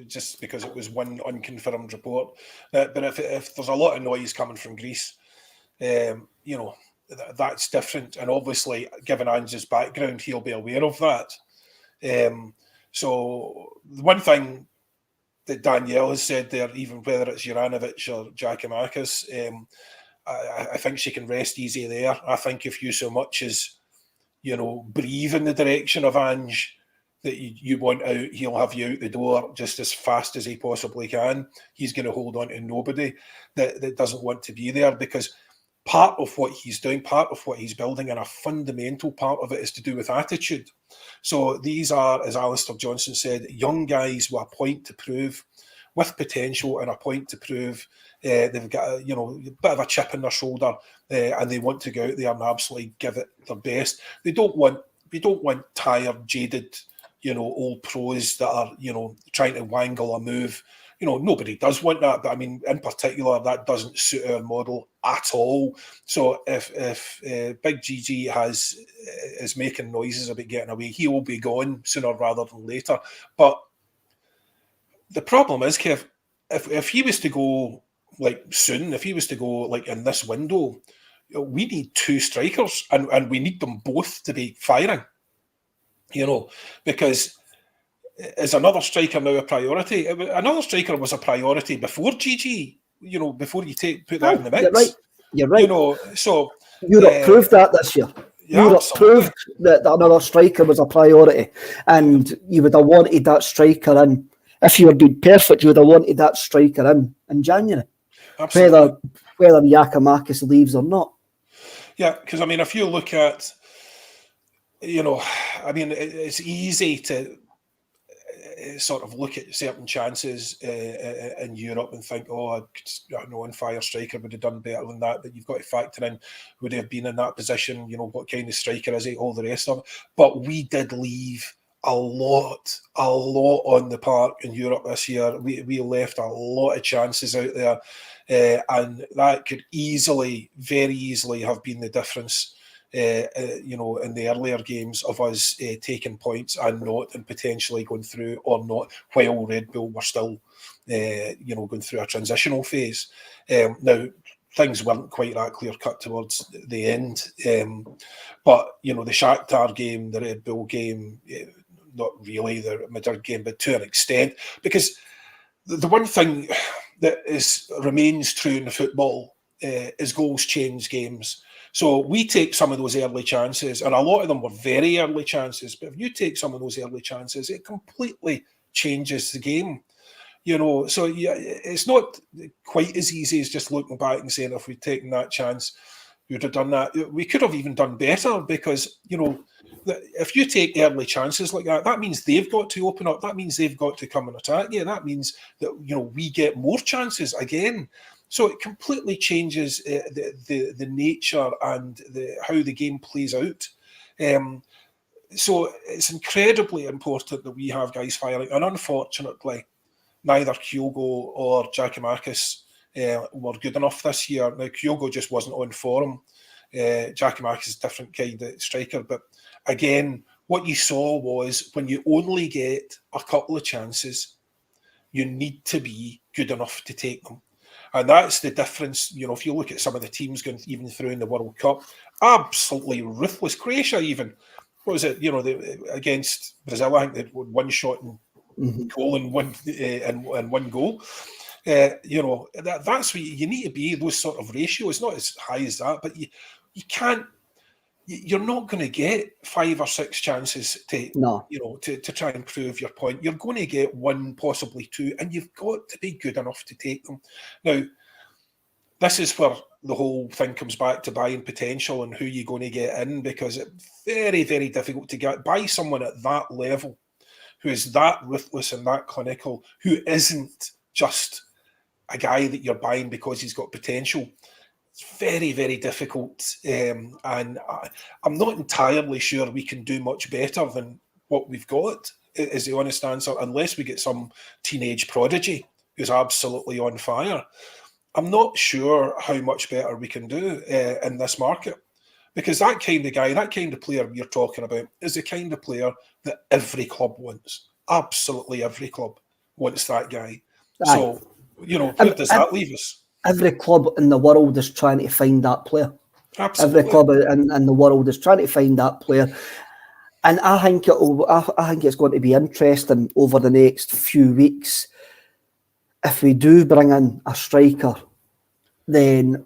just because it was one unconfirmed report. But if there's a lot of noise coming from Greece, that's different. And obviously, given Ange's background, he'll be aware of that. So the one thing that Danielle has said there, even whether it's Uranovic or Giakoumakis, I think she can rest easy there. I think if you so much as breathe in the direction of Ange, that you want out, he'll have you out the door just as fast as he possibly can. He's going to hold on to nobody that doesn't want to be there, because part of what he's doing, part of what he's building, and a fundamental part of it is to do with attitude. So these are, as Alistair Johnson said, young guys with a point to prove, with potential and a point to prove. They've got a bit of a chip in their shoulder, and they want to go out there and absolutely give it their best. We don't want tired, jaded, old pros that are, trying to wangle a move. Nobody does want that, but I mean, in particular, that doesn't suit our model at all. So if Big GG is making noises about getting away, he will be gone sooner rather than later. But the problem is, Kev, if he was to go soon, if he was to go in this window, we need 2 strikers, and we need them both to be firing. Because is another striker now a priority? Another striker was a priority before GG. Before you put that in the mix. You're right. So Europe proved that this year. Yeah, Europe absolutely. proved that another striker was a priority, and you would have wanted that striker in. If you were being perfect, you would have wanted that striker in January. Absolutely. Whether Giakoumakis leaves or not. Yeah, because I mean, if you look at, it's easy to sort of look at certain chances in Europe and think, on fire striker would have done better than that. But you've got to factor in, would he have been in that position? What kind of striker is he? All the rest of it. But we did leave a lot on the park in Europe this year. We left a lot of chances out there, and that could very easily have been the difference. In the earlier games of us taking points and not, and potentially going through or not, while Red Bull were still, going through a transitional phase. Now, things weren't quite that clear cut towards the end, but the Shakhtar game, the Red Bull game, not really the Madrid game, but to an extent, because the one thing that remains true in the football is goals change games. So we take some of those early chances, and a lot of them were very early chances, but if you take some of those early chances, it completely changes the game. So yeah, it's not quite as easy as just looking back and saying, if we'd taken that chance, we would have done that. We could have even done better, because, if you take early chances like that, that means they've got to open up. That means they've got to come and attack you. That means that, we get more chances again. So it completely changes the nature and how the game plays out. So it's incredibly important that we have guys firing. And unfortunately, neither Kyogo or Giakoumakis were good enough this year. Now, Kyogo just wasn't on form. Giakoumakis is a different kind of striker. But again, what you saw was, when you only get a couple of chances, you need to be good enough to take them. And that's the difference. If you look at some of the teams going even through in the World Cup, absolutely ruthless. Croatia even, what was it? Against Brazil, I think they had one shot and goal and one goal. That's what you need to be. Those sort of ratios, not as high as that, but you can't. You're not going to get 5 or 6 chances to try and prove your point. You're going to get 1, possibly 2, and you've got to be good enough to take them. Now, this is where the whole thing comes back to buying potential and who you're going to get in, because it's very, very difficult to buy someone at that level who is that ruthless and that clinical, who isn't just a guy that you're buying because he's got potential. It's very, very difficult, and I'm not entirely sure we can do much better than what we've got, is the honest answer, unless we get some teenage prodigy who's absolutely on fire. I'm not sure how much better we can do in this market, because that kind of guy, that kind of player you're talking about, is the kind of player that every club wants. Absolutely every club wants that guy. Aye. So, where does that leave us? Every club in the world is trying to find that player. Absolutely. Every club in the world is trying to find that player. And I think it's going to be interesting over the next few weeks. If we do bring in a striker, then,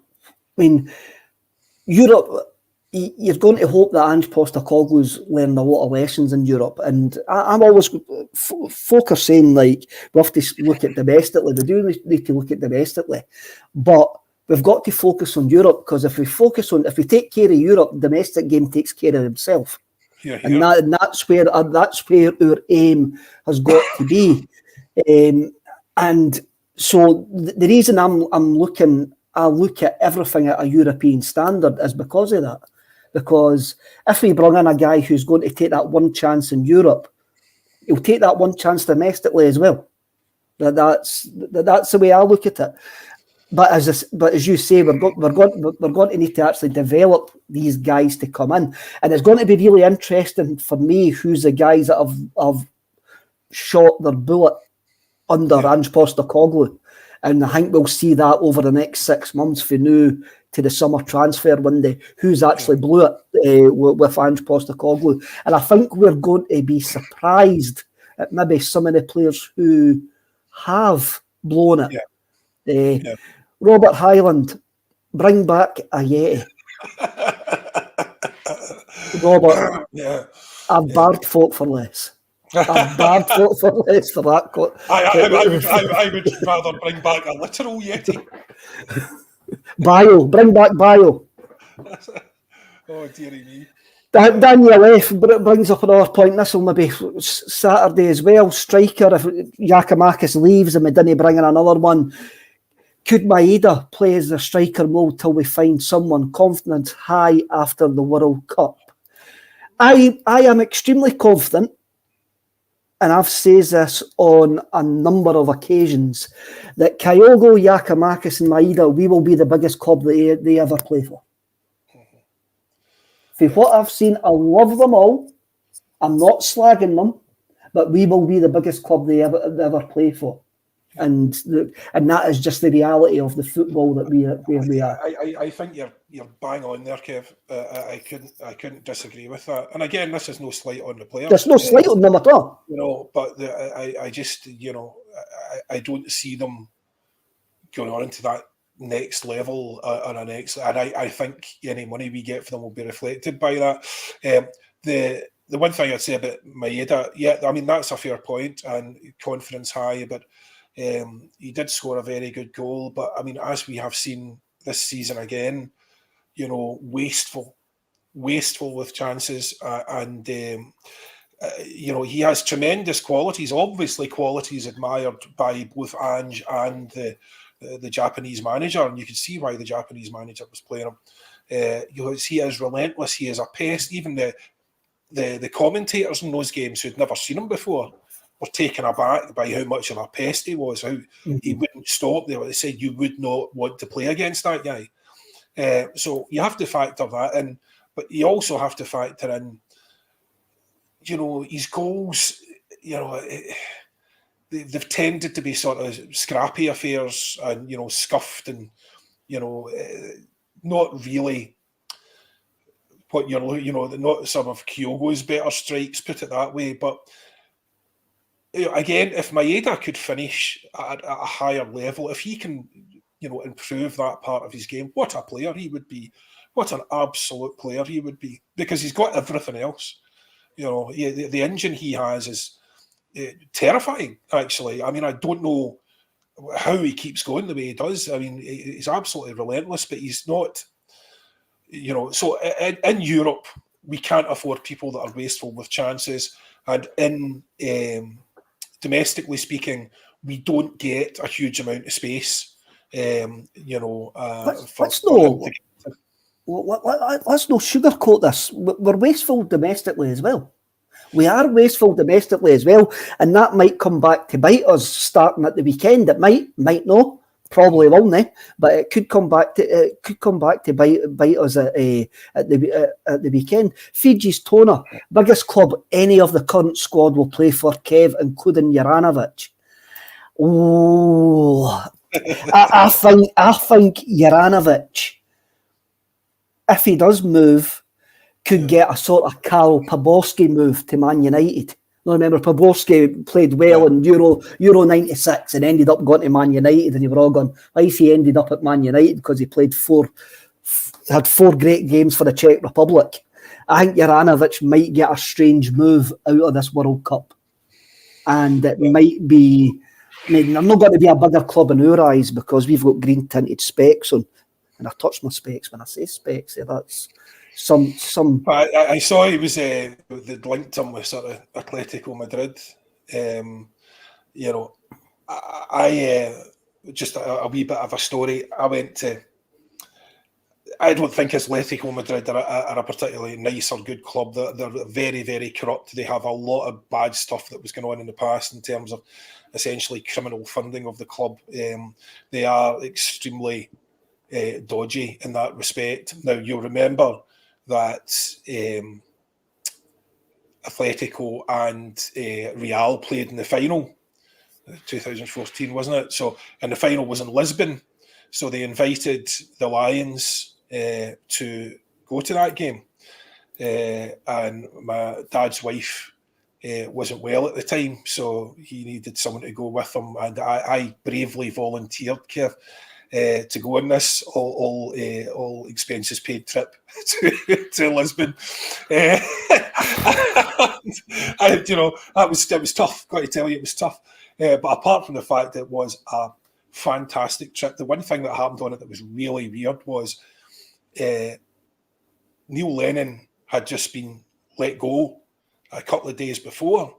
Europe, you're going to hope that Ange Postecoglou's learned a lot of lessons in Europe, and I'm always folk are saying like we have to look at domestically. We do need to look at domestically, but we've got to focus on Europe, because if we take care of Europe, the domestic game takes care of itself. Yeah. And that's where our aim has got to be. And so the reason I look at everything at a European standard is because of that. Because if we bring in a guy who's going to take that one chance in Europe, he'll take that one chance domestically as well. That's the way I look at it. But as you say, we're going to need to actually develop these guys to come in, and it's going to be really interesting for me who's the guys that have shot their bullet under Ange Postecoglou, and I think we'll see that over the next 6 months from now to the summer transfer window, who's actually blew it with Ange Postecoglou. And I think we're going to be surprised at maybe some of the players who have blown it. Robert Hyland, bring back a Yeti. Robert, I've barred folk for less. I've barred folk for less for that. I would rather bring back a literal Yeti. Bring back Bio. Oh, dearie me. Daniel F brings up another point. This will maybe Saturday as well. Striker, if Giakoumakis leaves and we didn't bring in another one, could Maeda play as a striker mode till we find someone confident high after the World Cup? I am extremely confident, and I've said this on a number of occasions, that Kyogo, Giakoumakis and Maeda, we will be the biggest club they ever play for. For what I've seen, I love them all. I'm not slagging them, but we will be the biggest club they ever play for. And that is just the reality of the football that we are. I think you're bang on there, Kev. I couldn't disagree with that. And again, this is no slight on the players. There's no slight on them at all. But I just I don't see them going on into that next level and I think any money we get for them will be reflected by that. The one thing I'd say about Maeda, I mean that's a fair point and confidence high, but he did score a very good goal. But I mean, as we have seen this season again, wasteful with chances, and he has tremendous qualities. Obviously, qualities admired by both Ange and the Japanese manager, and you can see why the Japanese manager was playing him. He is relentless. He is a pest. Even the commentators in those games who'd never seen him before were taken aback by how much of a pest he was, how he wouldn't stop. They said you would not want to play against that guy. So you have to factor that in, but you also have to factor in, his goals, they've tended to be sort of scrappy affairs and, scuffed and, not really what you're, not some of Kyogo's better strikes, put it that way, but again, if Maeda could finish at a higher level, if he can, improve that part of his game, what a player he would be. What an absolute player he would be. Because he's got everything else. The engine he has is terrifying, actually. I mean, I don't know how he keeps going the way he does. I mean, he's absolutely relentless, but he's not, so in Europe, we can't afford people that are wasteful with chances. And in domestically speaking, we don't get a huge amount of space. Let's not sugarcoat this. We're wasteful domestically as well. We are wasteful domestically as well, and that might come back to bite us starting at the weekend. It might not, probably won't, but it could come back to bite us at the weekend. Fiji's Tona, biggest club any of the current squad will play for, Kev, including Uranovic. Oh, I think Uranovic, if he does move, could get a sort of Karol Pabowski move to Man United. I remember Pabowski played well in Euro 96 and ended up going to Man United, and you were all going, why is he ended up at Man United? Because he played four had 4 great games for the Czech Republic. I think Uranovic might get a strange move out of this World Cup. And it might be, I mean, they're not going to be a bigger club in our eyes because we've got green tinted specs on. And I touch my specs when I say specs. That's some. I saw he was they'd linked him with sort of Atletico Madrid. I just a wee bit of a story. I don't think Atletico Madrid are a particularly nice or good club. They're very, very corrupt. They have a lot of bad stuff that was going on in the past in terms of essentially criminal funding of the club. They are extremely dodgy in that respect. Now, you'll remember that Atletico and Real played in the final, 2014, wasn't it? So, and the final was in Lisbon. So they invited the Lions to go to that game. And my dad's wife wasn't well at the time, so he needed someone to go with him. And I bravely volunteered, Kev, to go on this all expenses paid trip to Lisbon. It was tough. Got to tell you, it was tough. But apart from the fact that it was a fantastic trip, the one thing that happened on it that was really weird was Neil Lennon had just been let go a couple of days before,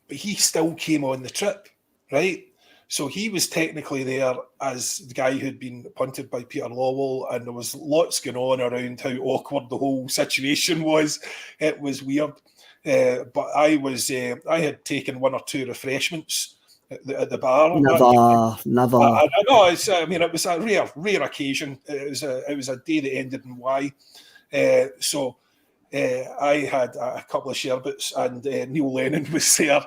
but he still came on the trip, right? So he was technically there as the guy who'd been appointed by Peter Lawwell, and there was lots going on around how awkward the whole situation was. It was weird. But I had taken 1 or 2 refreshments at the bar. Never. I know. It was a rare occasion. It was a day that ended in Y. So I had a couple of sherbets, and Neil Lennon was there,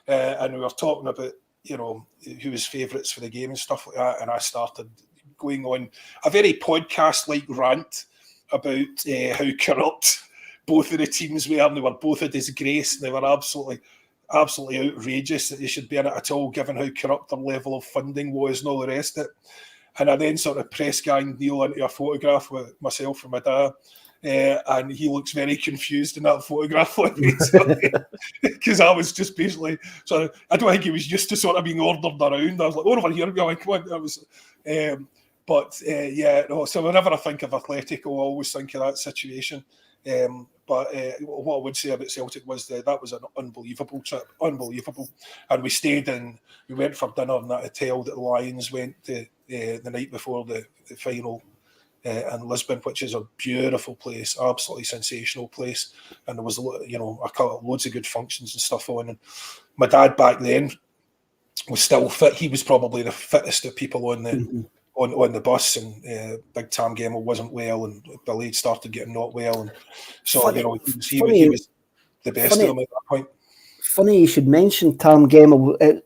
and we were talking about who was favourites for the game and stuff like that. And I started going on a very podcast-like rant about how corrupt both of the teams were, and they were both a disgrace, and they were absolutely outrageous that they should be in it at all, given how corrupt their level of funding was and all the rest of it. And I then sort of press ganged Neil into a photograph with myself and my dad, and he looks very confused in that photograph because I was just basically I don't think he was used to sort of being ordered around. I was like, over here, come on. I was, so whenever I think of Atletico, I always think of that situation. But what I would say about Celtic was that was an unbelievable trip, unbelievable. And we went for dinner in that hotel that the Lions went to the night before the final in Lisbon, which is a beautiful place, absolutely sensational place. And there was, loads of good functions and stuff on. And my dad back then was still fit. He was probably the fittest of people on the on the bus, and Big Tam Gemmell wasn't well, and Billy had started getting not well, and so he was the best of them at that point. Funny you should mention Tam Gemmell.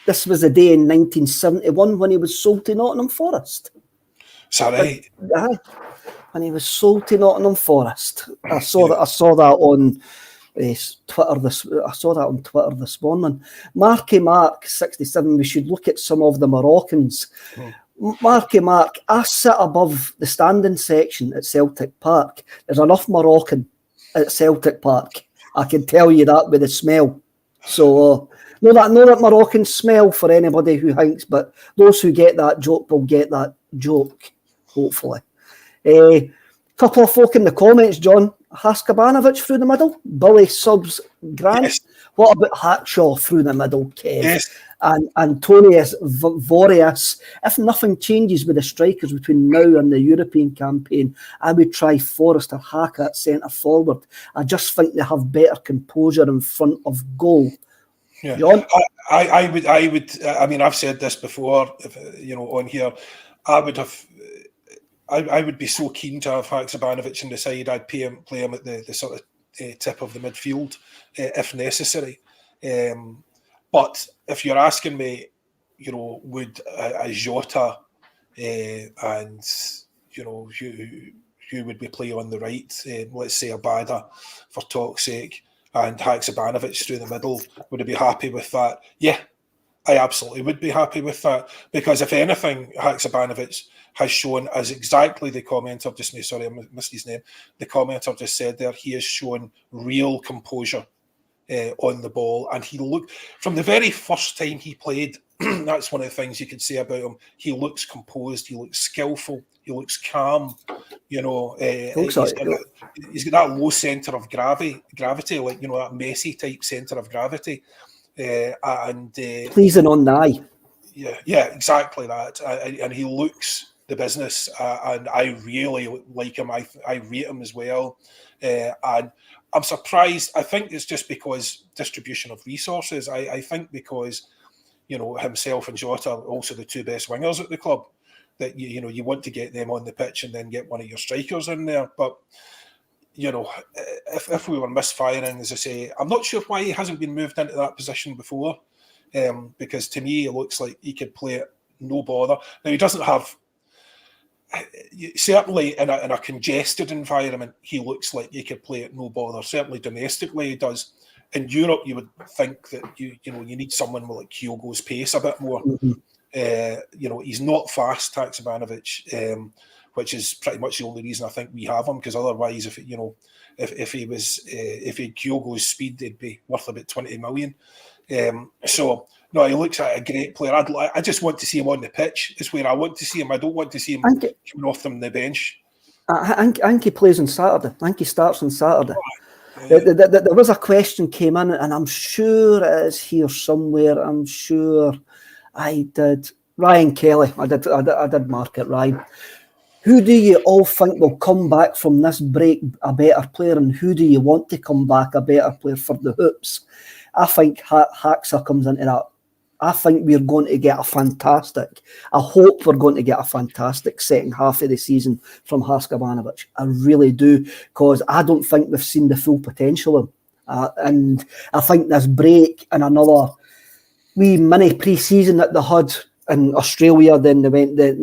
This was a day in 1971 when he was sold to Nottingham Forest. Is that right? Aye, when he was sold to Nottingham Forest. I saw that on Twitter. I saw that on Twitter this morning. Marky Mark 67. We should look at some of the Moroccans. Marky Mark, I sit above the standing section at Celtic Park. There's enough Moroccan at Celtic Park. I can tell you that with the smell. So, no that Moroccan smell for anybody who thinks, but those who get that joke will get that joke, hopefully. Couple of folk in the comments, John. Haskabanovic through the middle. Billy subs grand. Yes. What about Hackshaw through the middle, Kev? Yes. And Antonius Vorias. If nothing changes with the strikers between now and the European campaign, I would try Forrest or Haka at centre forward. I just think they have better composure in front of goal. Yeah. John? I would. I mean, I've said this before. On here, I would be so keen to have Haksabanovic in the side. I'd play him at the sort of tip of the midfield if necessary. But if you're asking me, would a Jota and who would we play on the right? Let's say Abada, for talk's sake, and Haksabanovic through the middle. Would I be happy with that? Yeah, I absolutely would be happy with that, because if anything, Haksabanovic has shown, as exactly the commenter just made, sorry, I missed his name, the commenter just said there, he has shown real composure on the ball, and he looked, from the very first time he played, that's one of the things you could say about him, he looks composed, he looks skillful, he looks calm, he's got that low centre of gravity, like, that Messi type centre of gravity, and pleasing on the eye. Yeah, exactly that, and he looks the business, and I really like him. I rate him as well, and I'm surprised. I think it's just because distribution of resources. I think because himself and Jota are also the two best wingers at the club, that you want to get them on the pitch and then get one of your strikers in there. But if we were misfiring, as I say, I'm not sure why he hasn't been moved into that position before. Because to me, it looks like he could play it no bother. Now, he doesn't have, certainly in a congested environment, he looks like he could play it no bother. Certainly domestically, he does. In Europe, you would think that you need someone with like Kyogo's pace a bit more. Mm-hmm. He's not fast, Giakoumakis, which is pretty much the only reason I think we have him. Because otherwise, if he had Kyogo's speed, they'd be worth about 20 million. So no, he looks like a great player. I just want to see him on the pitch. Is where I want to see him. I don't want to see him coming off from the bench. I think he plays on Saturday. I think he starts on Saturday. There was a question came in, and I'm sure it is here somewhere. I'm sure I did. Ryan Kelly. I did mark it, Ryan. Who do you all think will come back from this break a better player, and who do you want to come back a better player for the Hoops? I think Haxa comes into that. I think we're going to get I hope we're going to get a fantastic second half of the season from Haksabanovic. I really do, because I don't think we've seen the full potential of him. And I think this break and another wee mini pre-season that they had in Australia, then they went to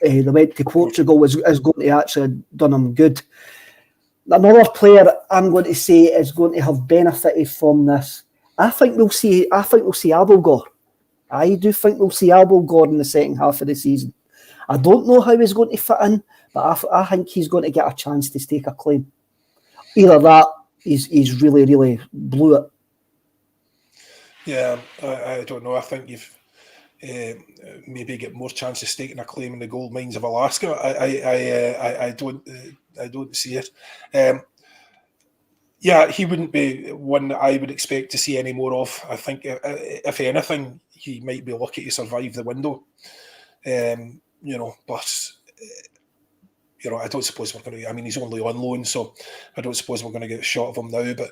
they went to Portugal, is going to actually done them good. Another player I'm going to say is going to have benefited from this. I think we'll see Abelgor. I do think we'll see Abelgor in the second half of the season. I don't know how he's going to fit in, but I think he's going to get a chance to stake a claim. Either that, he's really, really blew it. Yeah, I don't know. I think you've maybe get more chance of staking a claim in the gold mines of Alaska. I don't see it. Yeah, he wouldn't be one that I would expect to see any more of. I think, if anything, he might be lucky to survive the window. But I don't suppose we're going to. I mean, he's only on loan, so I don't suppose we're going to get a shot of him now. But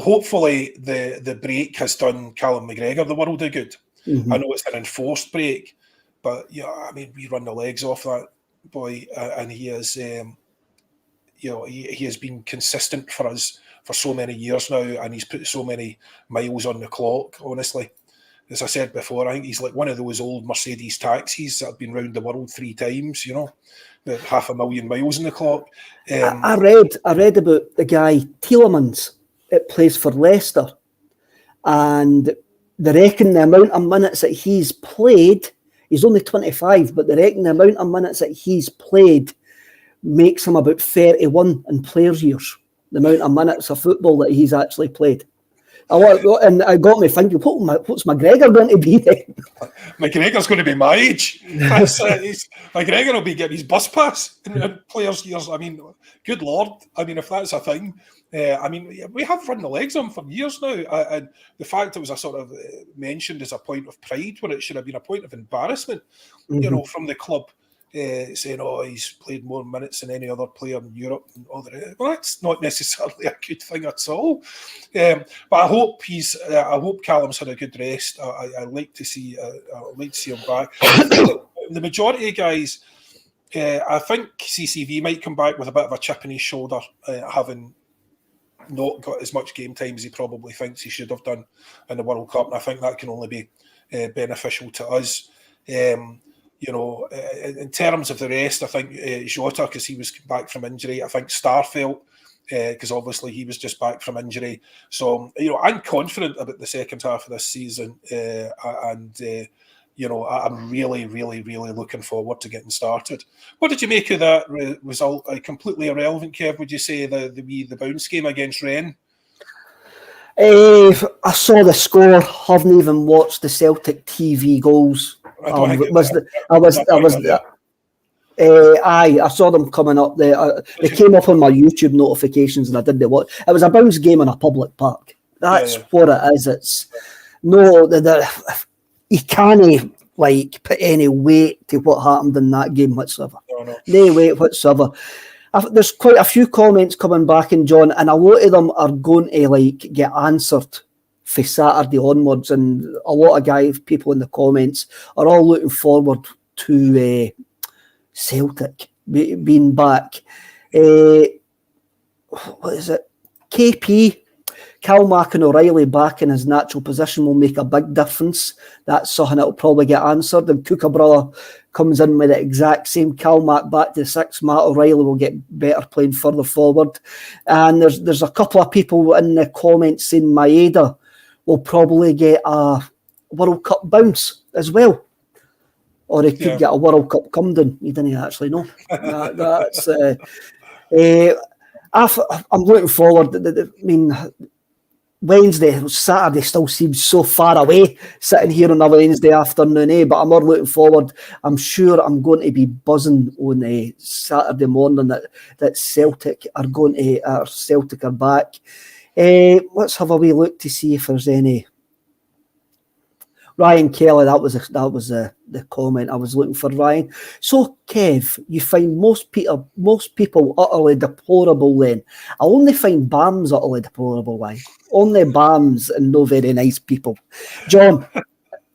hopefully the break has done Callum McGregor the world of good. Mm-hmm. I know it's an enforced break, but I mean, we run the legs off that boy, and he is. He has been consistent for us for so many years now, and he's put so many miles on the clock, honestly. As I said before, I think he's like one of those old Mercedes taxis that have been round the world 3 times, with 500,000 miles on the clock. I read about the guy, Tielemans, that plays for Leicester, and they reckon the amount of minutes that he's played, he's only 25, but they reckon the amount of minutes that he's played makes him about 31 in players' years, the amount of minutes of football that he's actually played. And I got me thinking, what's McGregor going to be then? McGregor's going to be my age. McGregor will be getting his bus pass in players' years. I mean, good Lord. I mean, if that's a thing. We have run the legs on him for years now. And the fact it was a sort of mentioned as a point of pride when it should have been a point of embarrassment, from the club. Saying, he's played more minutes than any other player in Europe. Well, that's not necessarily a good thing at all. But I hope Callum's had a good rest. I like to see him back. The majority of guys, I think CCV might come back with a bit of a chip in his shoulder, having not got as much game time as he probably thinks he should have done in the World Cup. And I think that can only be beneficial to us. In terms of the rest, I think Jota, because he was back from injury, I think Starfelt because obviously he was just back from injury. So, I'm confident about the second half of this season, and I'm really, really, really looking forward to getting started. What did you make of that result? Completely irrelevant, Kev, would you say, the bounce game against Rennes? I saw the score. Haven't even watched the Celtic TV goals. I saw them coming up there. They came up on my YouTube notifications, and I didn't watch. It was a bounce game in a public park. That's what it is. It's no, you can't put any weight to what happened in that game whatsoever. No weight whatsoever. There's quite a few comments coming back in, John, and a lot of them are going to get answered for Saturday onwards, and a lot of people in the comments are all looking forward to Celtic being back. What is it? KP, Calmack and O'Reilly back in his natural position will make a big difference. That's something that will probably get answered. And Kookaburra comes in with the exact same. Calmack back to 6. Matt O'Reilly will get better playing further forward. And there's a couple of people in the comments saying Maeda will probably get a World Cup bounce as well. Or he could get a World Cup come down. You didn't actually know. I'm looking forward. Saturday still seems so far away sitting here on a Wednesday afternoon, but I'm more looking forward. I'm sure I'm going to be buzzing on a Saturday morning that Celtic are back. Let's have a wee look to see if there's any. Ryan Kelly, that was the comment. I was looking for Ryan. So, Kev, you find most people utterly deplorable then. I only find BAMs utterly deplorable, why? Only BAMs and no very nice people. John,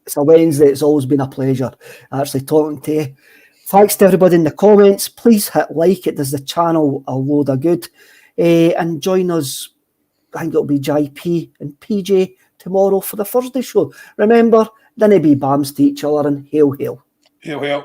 it's a Wednesday. It's always been a pleasure actually talking to you. Thanks to everybody in the comments. Please hit like. It does the channel a load of good. And join us, I think it'll be JP and PJ tomorrow for the Thursday show. Remember, don't be BAMs to each other, and hail, hail. Hail, hail.